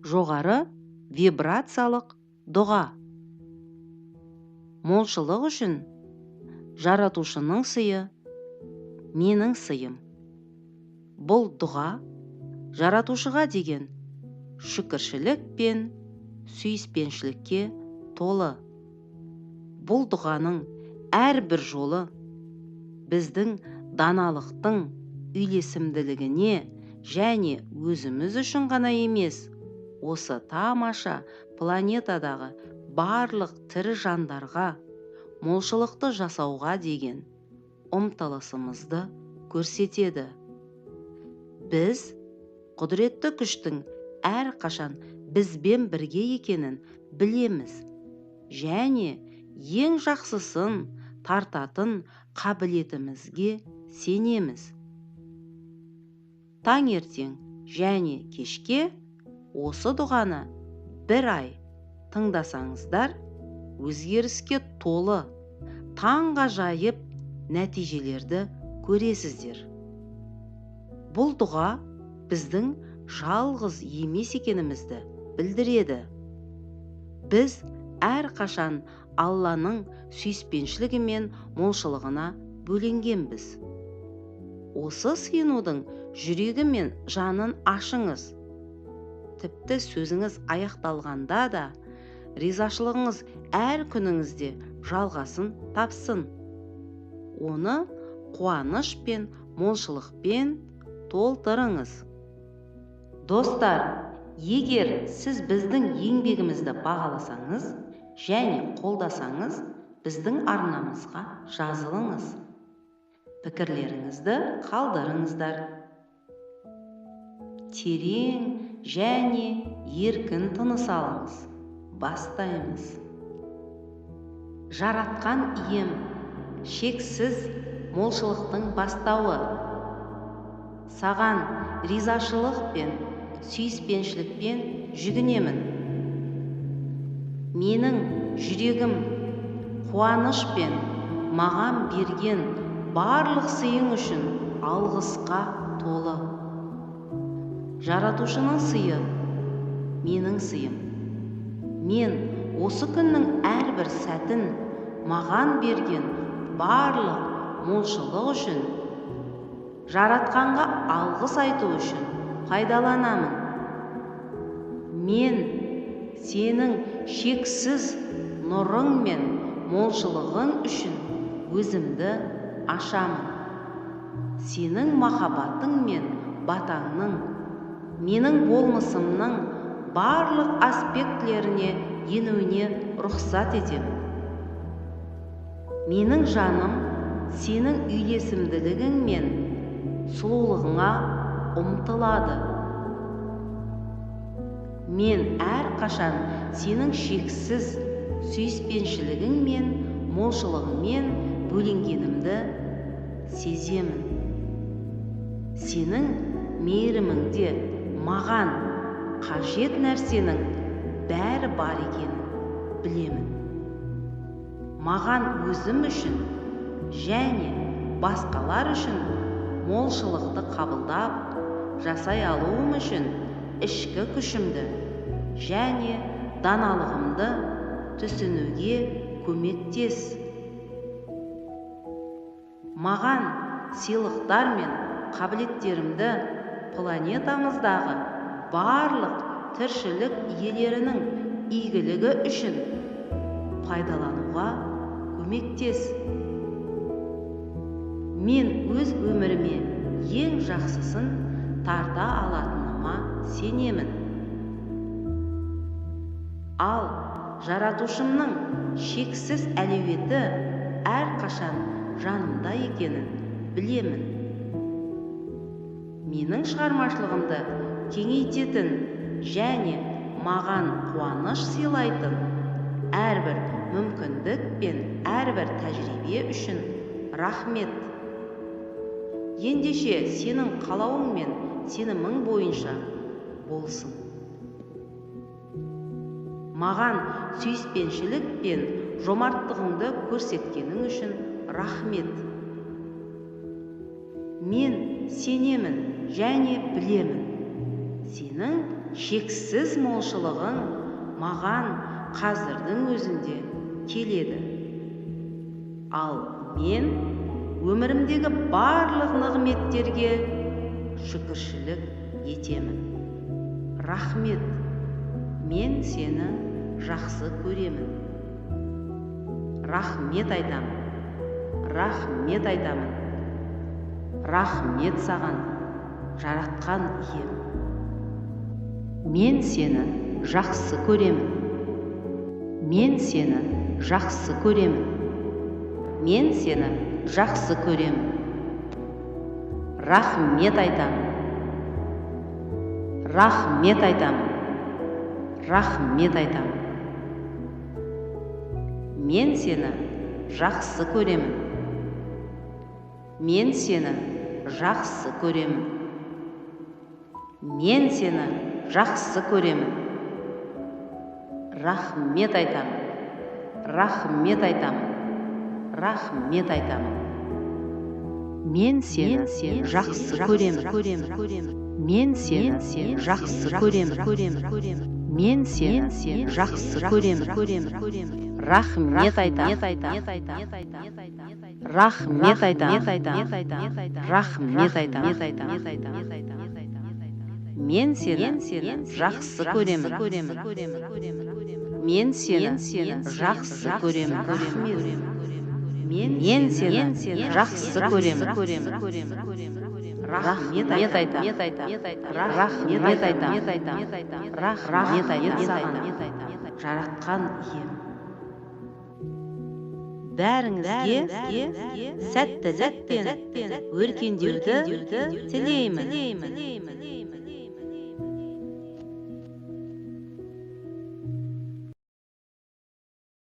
жоғары вибрациялық дұға. Молшылық үшін жаратушының сыйы менің сыйым. Бұл дұға жаратушыға деген шүкіршілік пен сүйіспеншілікке толы. Бұл дұғаның әрбір жолы біздің даналықтың үйлесімділігіне және өзіміз үшін ғана емес, осы тамаша планетадағы барлық тірі жандарға молшылықты жасауға деген ұмтылысымызды көрсетеді. Біз құдіретті күштің әрқашан бізбен бірге екенін білеміз және ең жақсысын тартатын қабілетімізге сенеміз. Таңертең және кешке осы дұғаны 1 ай тыңдасаңыздар, өзгеріске толы, таңғажайып нәтижелерді көресіздер. Бұл дұға біздің жалғыз емес екенімізді білдіреді. Біз әрқашан Алланың сүйіспеншілігі мен молшылығына бөленгенбіз. Осы сыйынудың жүрегі мен жанын ашыңыз. Тіпті сөзіңіз аяқталғанда да ризашылығыңыз әр күніңізде жалғасын тапсын. Оны қуаныш пен молшылықпен толтырыңыз. Достар, егер сіз біздің еңбегімізді бағаласаңыз және қолдасаңыз, біздің арнамызға жазылыңыз. Пікірлеріңізді қалдырыңыздар. Терең және еркін тыныс алыңыз. Бастаймыз. Жаратқан ием, шексіз молшылықтың бастауы. Саған ризашылық пен сүйіспеншілікпен жүгінемін. Менің жүрегім қуаныш пен маған берген барлық сыйың үшін алғысқа толы. Жаратушының сыйы менің сыйым. Мен осы күннің әрбір сәтін маған берген барлық молшылық үшін, жаратқанға алғыс айту үшін пайдаланамын. Мен сенің шексіз нұрың мен молшылығың үшін өзімді ашамын. Сенің махаббатың мен батаңның менің болмысымның барлық аспектілеріне енуіне рұқсат етемін. Менің жаным сенің үйлесімділігің мен сұлулығыңа ұмтылады. Мен әрқашан сенің шексіз сүйіспеншілігің мен молшылығыңмен бөленгенімді сеземін. Сенің мейіріміңде маған қажет нәрсенің бәрі бар екенін білемін. Маған өзім үшін және басқалар үшін молшылықты қабылдап, жасай алуым үшін ішкі күшімді және даналығымды түсінуге көмектес. Маған сыйлықтар мен қабілеттерімді планетамыздағы барлық тіршілік иелерінің игілігі үшін пайдалануға көмектес. Мен өз өміріме ең жақсысын тарта алатыныма сенемін. Ал жаратушымның шексіз әлеуеті әрқашан жанымда екенін білемін. Менің шығармашылығымды кеңейтетін және маған қуаныш сыйлайтын әрбір мүмкіндік пен әрбір тәжірибе үшін рахмет. Ендеше сенің қалауың мен сенімің бойынша болсын. Маған сүйіспеншілік пен жомарттығыңды көрсеткенің үшін рахмет. Мен сенемін және білемін. Сенің шексіз молшылығың маған қазірдің өзінде келеді. Ал мен өмірімдегі барлық нығметтерге шүкіршілік етемін. Рахмет, мен сені жақсы көремін. Рахмет айтамын. Рахмет айтамын. Рахмет саған, жаратқан ием. Мен сені жақсы көремін. Мен сені жақсы көремін. Мен сені жақсы көремін. Рахмет айтамын. Рахмет айтамын. Рахмет айтамын. Мен сені жақсы көремін. Мен сені жақсы көремін. Мен сені жақсы көремін. Рахмет айтамын. Рахмет айтамын. Рахмет айтамын. Мен сені жақсы көремін. Мен сені жақсы көремін. Мен сені жақсы көремін. Рахмет айтамын. Рахмет айтамын. Рахмет айтамын. Мен сені жақсы көремін. Мен сені жақсы көремін. Мен сені жақсы көремін. Рахмет айтамын. Рахмет айтамын. Рахмет саған, жаратқан ием. Бәріңізге сәттілік пен өркендеуді тілеймін.